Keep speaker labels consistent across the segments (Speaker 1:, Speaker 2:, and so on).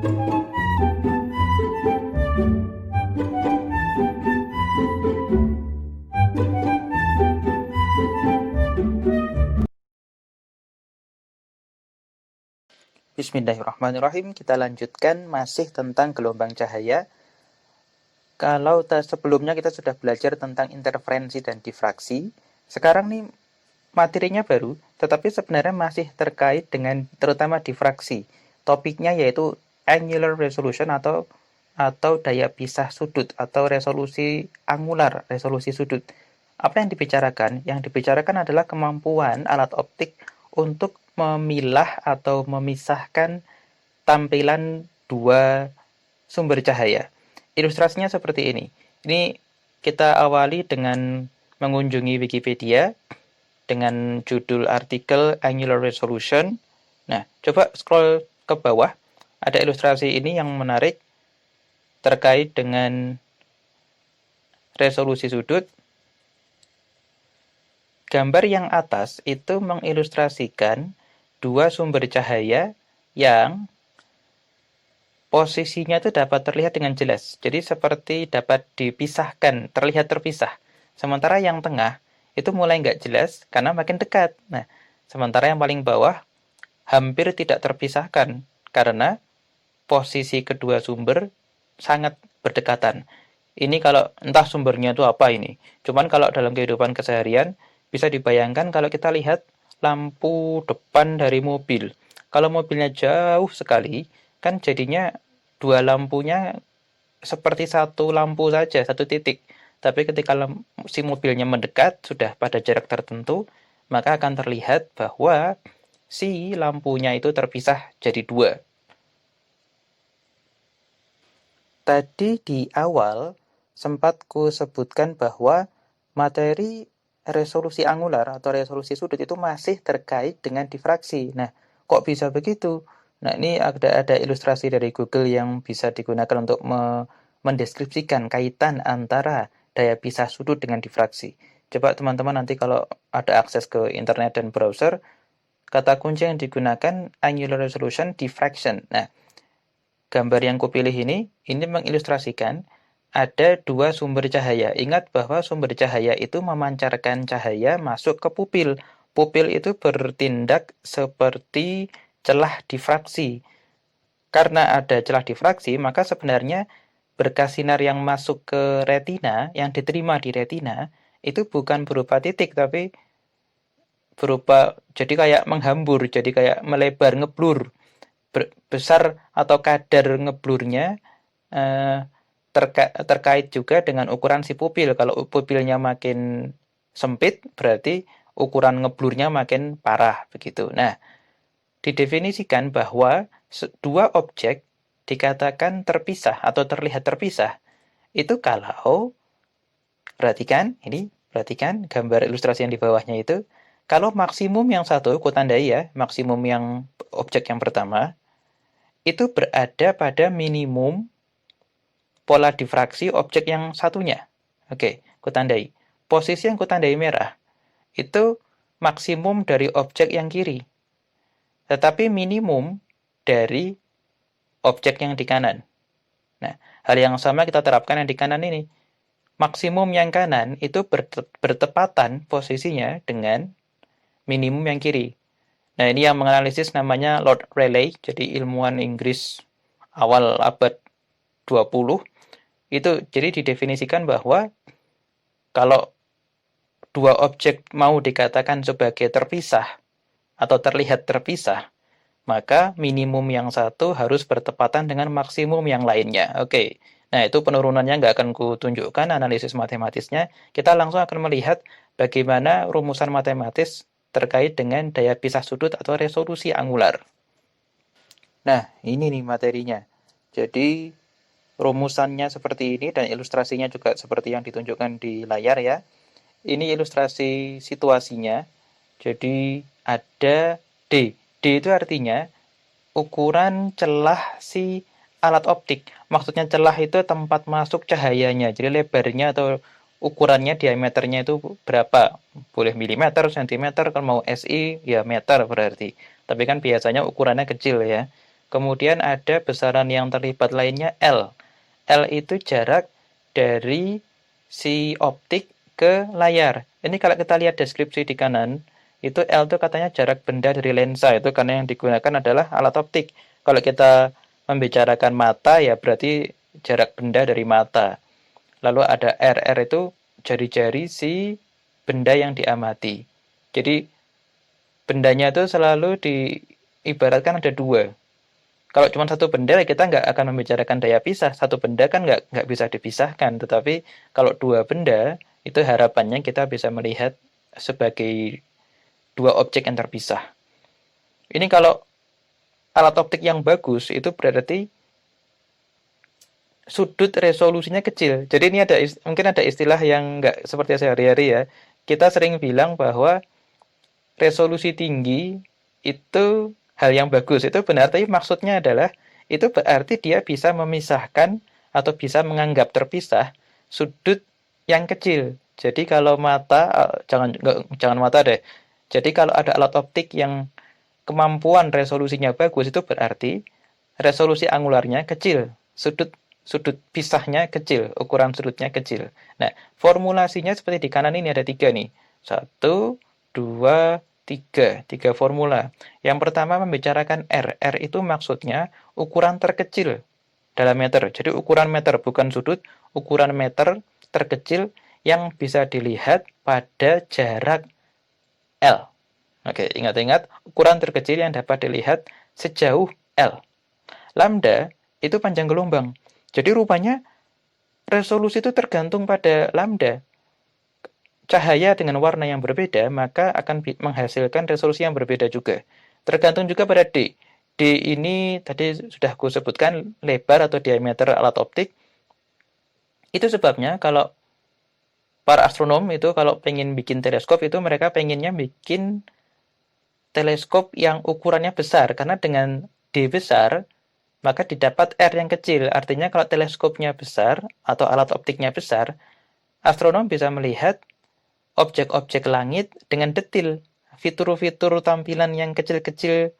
Speaker 1: Bismillahirrahmanirrahim. Kita lanjutkan masih tentang gelombang cahaya. Kalau sebelumnya kita sudah belajar tentang interferensi dan difraksi, sekarang nih materinya baru, tetapi sebenarnya masih terkait dengan terutama difraksi. Topiknya yaitu angular resolution atau daya pisah sudut atau resolusi angular, resolusi sudut. Apa yang dibicarakan? Yang dibicarakan adalah kemampuan alat optik untuk memilah atau memisahkan tampilan dua sumber cahaya. Ilustrasinya seperti ini. Ini kita awali dengan mengunjungi Wikipedia dengan judul artikel Angular Resolution. Nah, coba scroll ke bawah. Ada ilustrasi ini yang menarik terkait dengan resolusi sudut. Gambar yang atas itu mengilustrasikan dua sumber cahaya yang posisinya itu dapat terlihat dengan jelas. Jadi seperti dapat dipisahkan, terlihat terpisah. Sementara yang tengah itu mulai nggak jelas karena makin dekat. Nah, sementara yang paling bawah hampir tidak terpisahkan karena posisi kedua sumber sangat berdekatan. Ini kalau entah sumbernya itu apa ini. Cuman kalau dalam kehidupan keseharian bisa dibayangkan kalau kita lihat lampu depan dari mobil. Kalau mobilnya jauh sekali, kan jadinya dua lampunya seperti satu lampu saja, satu titik. Tapi ketika si mobilnya mendekat, sudah pada jarak tertentu, maka akan terlihat bahwa si lampunya itu terpisah jadi dua. Tadi di awal sempat ku sebutkan bahwa materi resolusi angular atau resolusi sudut itu masih terkait dengan difraksi. Nah, kok bisa begitu? Nah, ini ada ilustrasi dari Google yang bisa digunakan untuk mendeskripsikan kaitan antara daya pisah sudut dengan difraksi. Coba teman-teman nanti kalau ada akses ke internet dan browser, kata kunci yang digunakan angular resolution diffraction. Nah, gambar yang kupilih ini mengilustrasikan ada dua sumber cahaya. Ingat bahwa sumber cahaya itu memancarkan cahaya masuk ke pupil. Pupil itu bertindak seperti celah difraksi. Karena ada celah difraksi, maka sebenarnya berkas sinar yang masuk ke retina, yang diterima di retina, itu bukan berupa titik, tapi berupa, jadi kayak menghambur, jadi kayak melebar, ngeblur. Besar atau kadar ngeblurnya eh, terkait juga dengan ukuran si pupil. Kalau pupilnya makin sempit, berarti ukuran ngeblurnya makin parah begitu. Nah, didefinisikan bahwa dua objek dikatakan terpisah atau terlihat terpisah itu kalau perhatikan gambar ilustrasi yang di bawahnya itu, kalau maksimum yang satu, aku tandai ya, maksimum yang objek yang pertama itu berada pada minimum pola difraksi objek yang satunya. Oke, kutandai. Posisi yang kutandai merah itu maksimum dari objek yang kiri, tetapi minimum dari objek yang di kanan. Nah, hal yang sama kita terapkan yang di kanan ini. Maksimum yang kanan itu bertepatan posisinya dengan minimum yang kiri. Nah, ini yang menganalisis namanya Lord Rayleigh, jadi ilmuwan Inggris awal abad 20 itu jadi didefinisikan bahwa kalau dua objek mau dikatakan sebagai terpisah atau terlihat terpisah, maka minimum yang satu harus bertepatan dengan maksimum yang lainnya. Oke, nah itu penurunannya nggak akan kutunjukkan analisis matematisnya. Kita langsung akan melihat bagaimana rumusan matematis terkait dengan daya pisah sudut atau resolusi angular. Nah, ini nih materinya. Jadi rumusannya seperti ini dan ilustrasinya juga seperti yang ditunjukkan di layar ya. Ini ilustrasi situasinya. Jadi ada D. D itu artinya ukuran celah si alat optik. Maksudnya celah itu tempat masuk cahayanya. Jadi lebarnya atau ukurannya, diameternya itu berapa? Boleh milimeter, sentimeter, kalau mau SI ya meter berarti. Tapi kan biasanya ukurannya kecil ya. Kemudian ada besaran yang terlibat lainnya L. L itu jarak dari si optik ke layar. Ini kalau kita lihat deskripsi di kanan, itu L itu katanya jarak benda dari lensa, itu karena yang digunakan adalah alat optik. Kalau kita membicarakan mata, ya berarti jarak benda dari mata. Lalu ada R. R itu jari-jari si benda yang diamati. Jadi bendanya itu selalu diibaratkan ada dua. Kalau cuma satu benda, kita nggak akan membicarakan daya pisah. Satu benda kan nggak bisa dipisahkan. Tetapi kalau dua benda, itu harapannya kita bisa melihat sebagai dua objek yang terpisah. Ini kalau alat optik yang bagus, itu berarti sudut resolusinya kecil. Jadi ini mungkin ada istilah yang nggak seperti sehari-hari ya. Kita sering bilang bahwa resolusi tinggi itu hal yang bagus. Itu benar, tapi maksudnya adalah itu berarti dia bisa memisahkan atau bisa menganggap terpisah sudut yang kecil. Jadi kalau mata, jangan mata deh. Jadi kalau ada alat optik yang kemampuan resolusinya bagus, itu berarti resolusi angularnya kecil, sudut pisahnya kecil, ukuran sudutnya kecil. Nah, formulasinya seperti di kanan ini ada 3 nih. 1, 2, 3. 3 formula. Yang pertama membicarakan R. R itu maksudnya ukuran terkecil dalam meter. Jadi ukuran meter, bukan sudut, ukuran meter terkecil yang bisa dilihat pada jarak L. Oke, ingat-ingat ukuran terkecil yang dapat dilihat sejauh L. Lambda itu panjang gelombang. Jadi rupanya resolusi itu tergantung pada lambda. Cahaya dengan warna yang berbeda, maka akan menghasilkan resolusi yang berbeda juga. Tergantung juga pada D. D ini tadi sudah aku sebutkan lebar atau diameter alat optik. Itu sebabnya kalau para astronom itu kalau pengen bikin teleskop itu mereka pengennya bikin teleskop yang ukurannya besar. Karena dengan D besar, maka didapat R yang kecil. Artinya kalau teleskopnya besar atau alat optiknya besar, astronom bisa melihat objek-objek langit dengan detil. Fitur-fitur tampilan yang kecil-kecil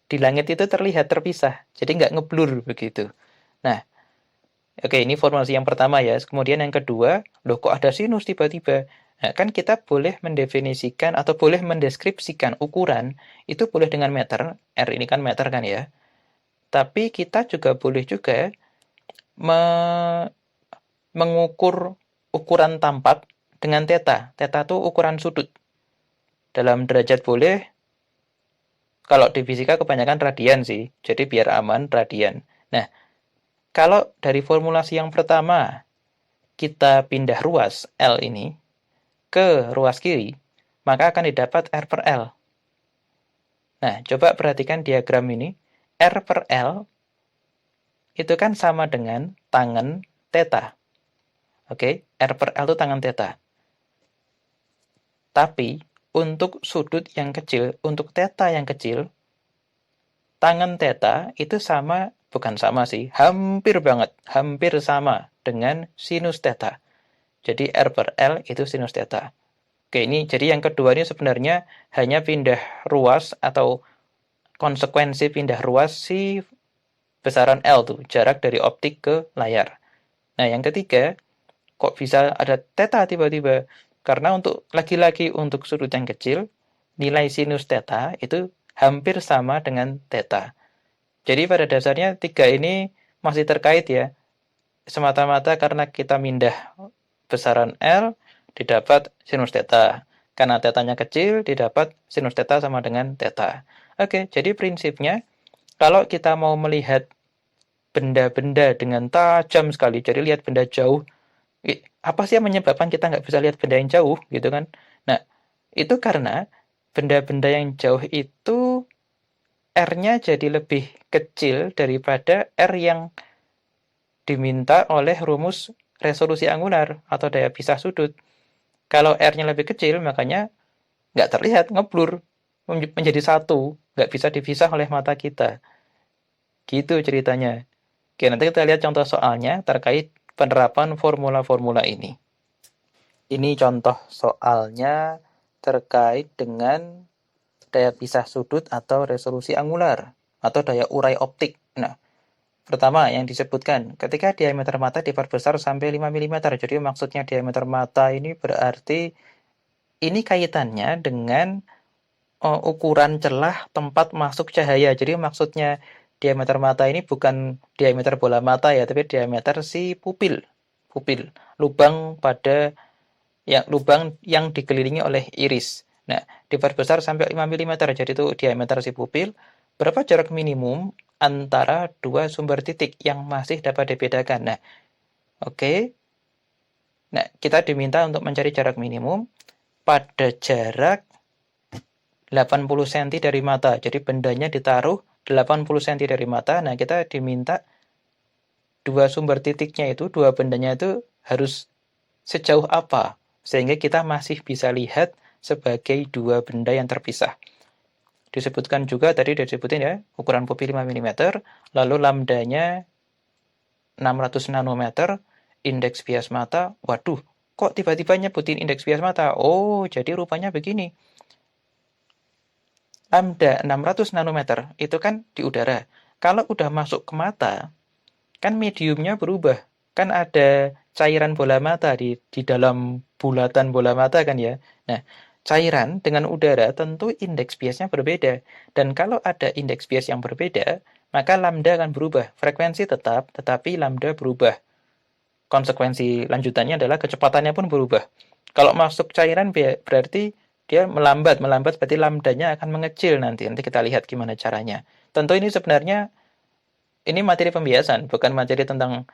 Speaker 1: di langit itu terlihat terpisah. Jadi nggak ngeblur begitu. Nah, oke, ini formulasi yang pertama ya. Kemudian yang kedua, loh kok ada sinus tiba-tiba? Nah, kan kita boleh mendefinisikan atau boleh mendeskripsikan ukuran, itu boleh dengan meter. R ini kan meter kan ya. Tapi kita juga boleh juga mengukur ukuran tampak dengan theta. Theta itu ukuran sudut. Dalam derajat boleh, kalau di fisika kebanyakan radian sih. Jadi biar aman, radian. Nah, kalau dari formulasi yang pertama, kita pindah ruas L ini ke ruas kiri, maka akan didapat R per L. Nah, coba perhatikan diagram ini. R per L itu kan sama dengan tangen theta. Oke, R per L itu tangen theta. Tapi, untuk sudut yang kecil, untuk theta yang kecil, tangen theta itu sama, bukan sama sih, hampir banget, hampir sama dengan sinus theta. Jadi R per L itu sinus theta. Oke, ini jadi yang kedua ini sebenarnya hanya pindah ruas atau konsekuensi pindah ruas si besaran L tuh, jarak dari optik ke layar. Nah, yang ketiga, kok bisa ada theta tiba-tiba? Karena untuk lagi-lagi untuk sudut yang kecil, nilai sinus theta itu hampir sama dengan theta. Jadi pada dasarnya 3 ini masih terkait ya. Semata-mata karena kita mindah besaran L, didapat sinus theta. Karena tetanya kecil, didapat sinus theta sama dengan theta. Oke, jadi prinsipnya, kalau kita mau melihat benda-benda dengan tajam sekali, jadi lihat benda jauh, apa sih yang menyebabkan kita nggak bisa lihat benda yang jauh gitu kan? Nah, itu karena benda-benda yang jauh itu R-nya jadi lebih kecil daripada R yang diminta oleh rumus resolusi angular atau daya pisah sudut. Kalau R-nya lebih kecil, makanya nggak terlihat, ngeblur, menjadi satu, nggak bisa dipisah oleh mata kita. Gitu ceritanya. Oke, nanti kita lihat contoh soalnya terkait penerapan formula-formula ini. Ini contoh soalnya terkait dengan daya pisah sudut atau resolusi angular atau daya urai optik. Nah, pertama yang disebutkan, ketika diameter mata diperbesar sampai 5 mm. Jadi maksudnya diameter mata ini berarti ini kaitannya dengan ukuran celah tempat masuk cahaya. Jadi maksudnya diameter mata ini bukan diameter bola mata ya, tapi diameter si pupil. Pupil, lubang yang dikelilingi oleh iris. Nah, diperbesar sampai 5 mm. Jadi itu diameter si pupil. Berapa jarak minimum antara dua sumber titik yang masih dapat dibedakan? Nah, oke. Nah, kita diminta untuk mencari jarak minimum pada jarak 80 cm dari mata. Jadi bendanya ditaruh 80 cm dari mata. Nah, kita diminta dua sumber titiknya itu, dua bendanya itu harus sejauh apa sehingga kita masih bisa lihat sebagai dua benda yang terpisah. Disebutkan juga tadi disebutin ya, ukuran pupil 5 mm, lalu lambdanya 600 nanometer, indeks bias mata. Waduh, kok tiba-tiba nyebutin indeks bias mata? Oh, jadi rupanya begini. Lambda 600 nanometer itu kan di udara. Kalau udah masuk ke mata, kan mediumnya berubah. Kan ada cairan bola mata di dalam bulatan bola mata kan ya. Nah, cairan dengan udara tentu indeks biasnya berbeda. Dan kalau ada indeks bias yang berbeda, maka lambda akan berubah. Frekuensi tetap, tetapi lambda berubah. Konsekuensi lanjutannya adalah kecepatannya pun berubah. Kalau masuk cairan berarti dia melambat berarti lambdanya akan mengecil nanti. Nanti kita lihat gimana caranya. Tentu ini sebenarnya ini materi pembiasan, bukan materi tentang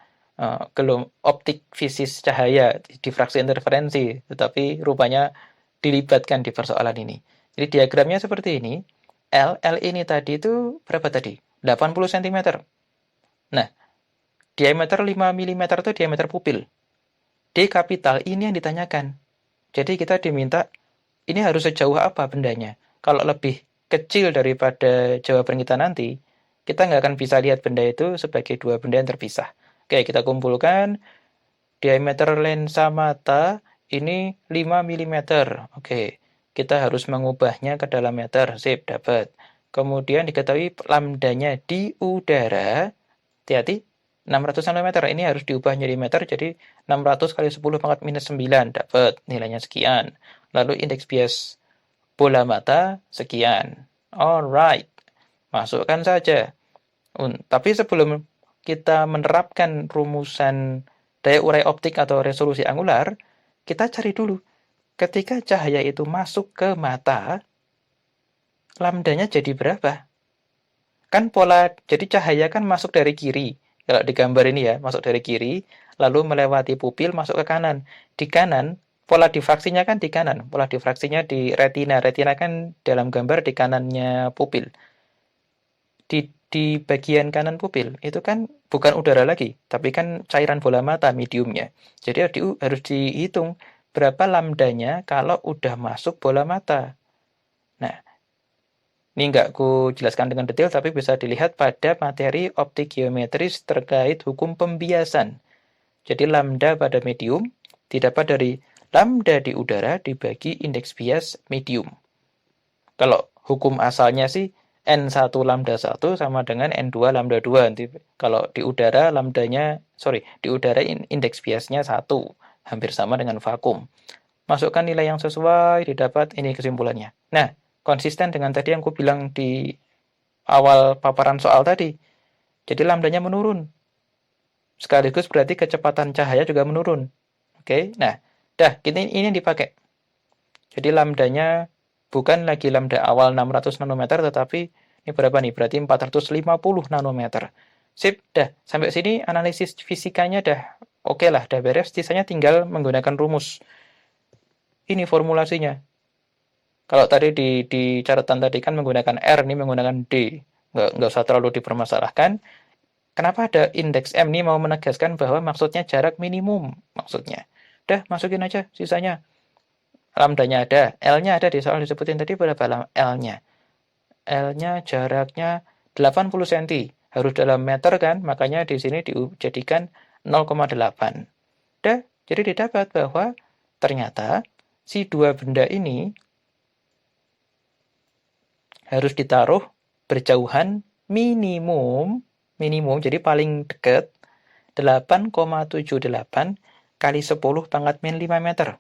Speaker 1: optik fisis cahaya, difraksi interferensi, tetapi rupanya dilibatkan di persoalan ini. Jadi diagramnya seperti ini. L ini tadi itu berapa tadi? 80 cm. Nah, diameter 5 mm itu diameter pupil. D kapital ini yang ditanyakan. Jadi kita diminta ini harus sejauh apa bendanya. Kalau lebih kecil daripada jawaban kita nanti, kita nggak akan bisa lihat benda itu sebagai dua benda yang terpisah. Oke, kita kumpulkan diameter lensa mata ini 5 mm. Oke, kita harus mengubahnya ke dalam meter. Sip, dapat. Kemudian diketahui lambdanya di udara. Hati-hati, 600 nanometer. Ini harus diubah menjadi meter, jadi 600 kali 10 pangkat minus 9. Dapat nilainya sekian. Lalu indeks bias bola mata sekian. Alright, masukkan saja. Tapi sebelum kita menerapkan rumusan daya urai optik atau resolusi angular, kita cari dulu. Ketika cahaya itu masuk ke mata, lambdanya jadi berapa? Kan jadi cahaya kan masuk dari kiri. Kalau di gambar ini ya, masuk dari kiri, lalu melewati pupil, masuk ke kanan. Di kanan, pola difraksinya kan di kanan. Pola difraksinya di retina. Retina kan dalam gambar di kanannya pupil. Di bagian kanan pupil, itu kan bukan udara lagi, tapi kan cairan bola mata mediumnya. Jadi harus dihitung berapa lambdanya kalau udah masuk bola mata. Nah, ini nggak ku jelaskan dengan detail, tapi bisa dilihat pada materi optik geometris terkait hukum pembiasan. Jadi lambda pada medium didapat dari lambda di udara dibagi indeks bias medium. Kalau hukum asalnya sih N1 lambda 1 sama dengan N2 lambda 2. Nanti kalau di udara di udara indeks biasnya 1, hampir sama dengan vakum. Masukkan nilai yang sesuai, didapat ini kesimpulannya. Nah, konsisten dengan tadi yang aku bilang di awal paparan soal tadi. Jadi lambdanya menurun. Sekaligus berarti kecepatan cahaya juga menurun. Oke, nah, ini yang dipakai. Jadi lambdanya bukan lagi lambda awal 600 nanometer, tetapi ini berapa nih? Berarti 450 nanometer. Sip, sampai sini analisis fisikanya oke lah, beres. Sisanya tinggal menggunakan rumus. Ini formulasinya. Kalau tadi di catatan tadi kan menggunakan R, ini menggunakan D. Nggak usah terlalu dipermasalahkan. Kenapa ada indeks M ini mau menegaskan bahwa maksudnya jarak minimum maksudnya. Masukin aja sisanya. Lambdanya ada, L-nya ada di soal disebutin tadi berapa L-nya. L-nya jaraknya 80 cm. Harus dalam meter kan, makanya di sini dijadikan 0,8. Jadi didapat bahwa ternyata si dua benda ini harus ditaruh berjauhan minimum minimum, jadi paling dekat 8,78 kali 10 pangkat min 5 meter.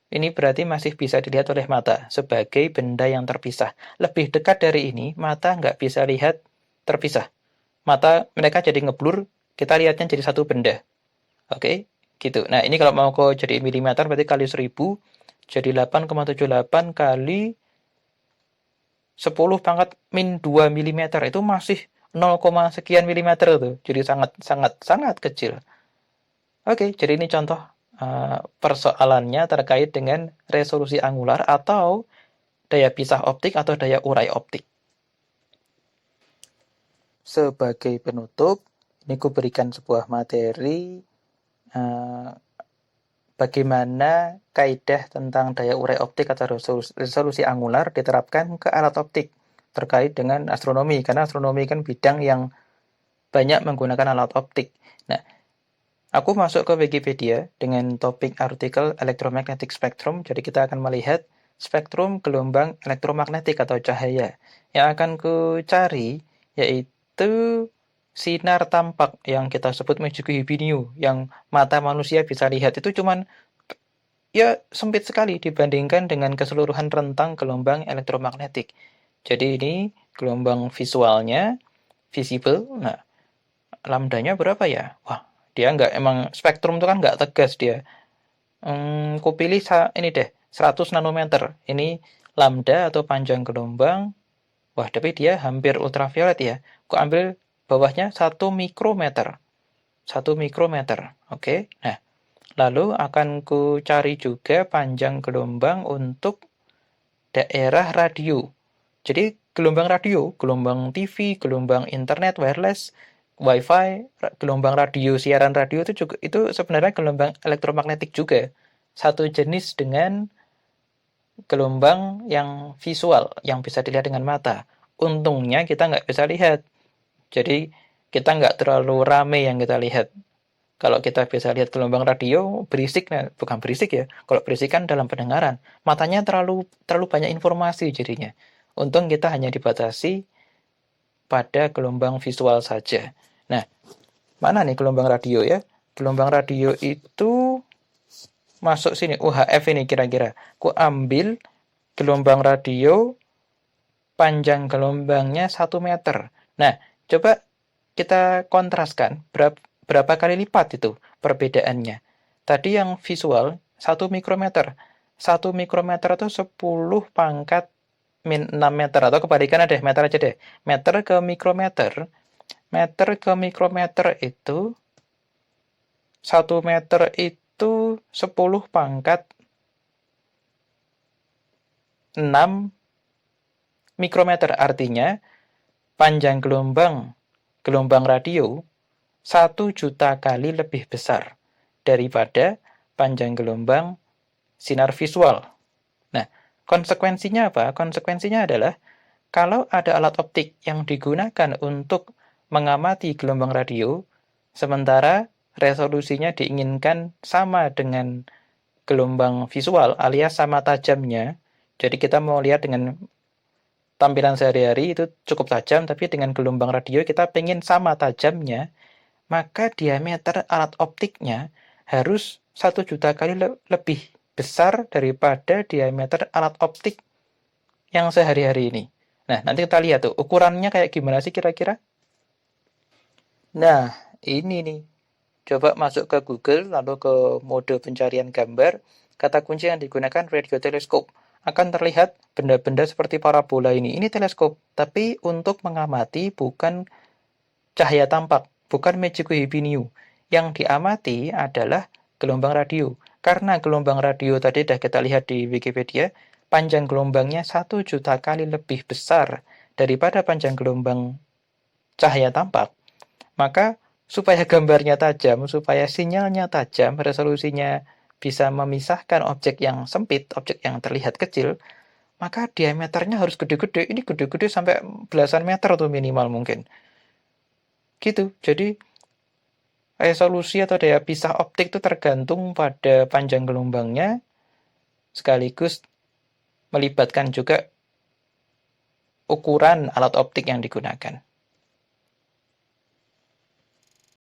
Speaker 1: Ini berarti masih bisa dilihat oleh mata sebagai benda yang terpisah. Lebih dekat dari ini, mata nggak bisa lihat terpisah. Mata mereka jadi ngeblur, kita lihatnya jadi satu benda. Oke, gitu. Nah, ini kalau mau ke jadi milimeter berarti kali 1000, jadi 8,78 kali 10 pangkat min 2 milimeter. Itu masih 0, sekian milimeter tuh. Jadi sangat kecil. Oke, jadi ini contoh persoalannya terkait dengan resolusi angular atau daya pisah optik atau daya urai optik. Sebagai penutup, ini aku berikan sebuah materi bagaimana kaidah tentang daya urai optik atau resolusi angular diterapkan ke alat optik terkait dengan astronomi, karena astronomi kan bidang yang banyak menggunakan alat optik. Nah, aku masuk ke Wikipedia dengan topik artikel electromagnetic spectrum, jadi kita akan melihat spektrum gelombang elektromagnetik atau cahaya. Yang akan ku cari yaitu sinar tampak yang kita sebut magic hibiniu, yang mata manusia bisa lihat itu cuman ya sempit sekali dibandingkan dengan keseluruhan rentang gelombang elektromagnetik. Jadi ini gelombang visualnya, visible. Nah, lambdanya berapa ya? Wah, dia nggak, emang spektrum itu kan nggak tegas dia. Ku pilih ini deh, 100 nanometer. Ini lambda atau panjang gelombang. Wah, tapi dia hampir ultraviolet ya. Ku ambil bawahnya 1 mikrometer. 1 mikrometer. Oke. Nah, lalu akan ku cari juga panjang gelombang untuk daerah radio. Jadi gelombang radio, gelombang TV, gelombang internet wireless, WiFi, gelombang radio, siaran radio itu juga itu sebenarnya gelombang elektromagnetik juga. Satu jenis dengan gelombang yang visual, yang bisa dilihat dengan mata. Untungnya kita nggak bisa lihat. Jadi kita nggak terlalu rame yang kita lihat. Kalau kita bisa lihat gelombang radio, berisik, nah, bukan berisik ya. Kalau berisik kan dalam pendengaran. Matanya terlalu banyak informasi jadinya. Untung kita hanya dibatasi pada gelombang visual saja. Nah, mana nih gelombang radio ya? Gelombang radio itu masuk sini, UHF ini kira-kira. Ku ambil gelombang radio, panjang gelombangnya 1 meter. Nah, coba kita kontraskan berapa kali lipat itu perbedaannya. Tadi yang visual 1 mikrometer. 1 mikrometer itu 10 pangkat min 6 meter, atau kebalikannya deh, meter aja deh. Meter ke mikrometer. Meter ke mikrometer itu 1 meter itu 10 pangkat 6 mikrometer. Artinya panjang gelombang radio 1 juta kali lebih besar daripada panjang gelombang sinar visual. Nah, konsekuensinya apa? Konsekuensinya adalah kalau ada alat optik yang digunakan untuk mengamati gelombang radio, sementara resolusinya diinginkan sama dengan gelombang visual alias sama tajamnya, jadi kita mau lihat dengan tampilan sehari-hari itu cukup tajam, tapi dengan gelombang radio kita pengen sama tajamnya, maka diameter alat optiknya harus 1 juta kali lebih besar daripada diameter alat optik yang sehari-hari ini. Nah, nanti kita lihat tuh ukurannya kayak gimana sih kira-kira. Nah, ini nih. Coba masuk ke Google, lalu ke mode pencarian gambar. Kata kunci yang digunakan radio teleskop. Akan terlihat benda-benda seperti parabola ini. Ini teleskop, tapi untuk mengamati bukan cahaya tampak, bukan magic hibiniu. Yang diamati adalah gelombang radio. Karena gelombang radio tadi sudah kita lihat di Wikipedia, panjang gelombangnya 1 juta kali lebih besar daripada panjang gelombang cahaya tampak. Maka supaya gambarnya tajam, supaya sinyalnya tajam, resolusinya bisa memisahkan objek yang sempit, objek yang terlihat kecil, maka diameternya harus gede-gede. Ini gede-gede sampai belasan meter tuh minimal mungkin. Gitu. Jadi resolusi atau daya pisah optik itu tergantung pada panjang gelombangnya, sekaligus melibatkan juga ukuran alat optik yang digunakan.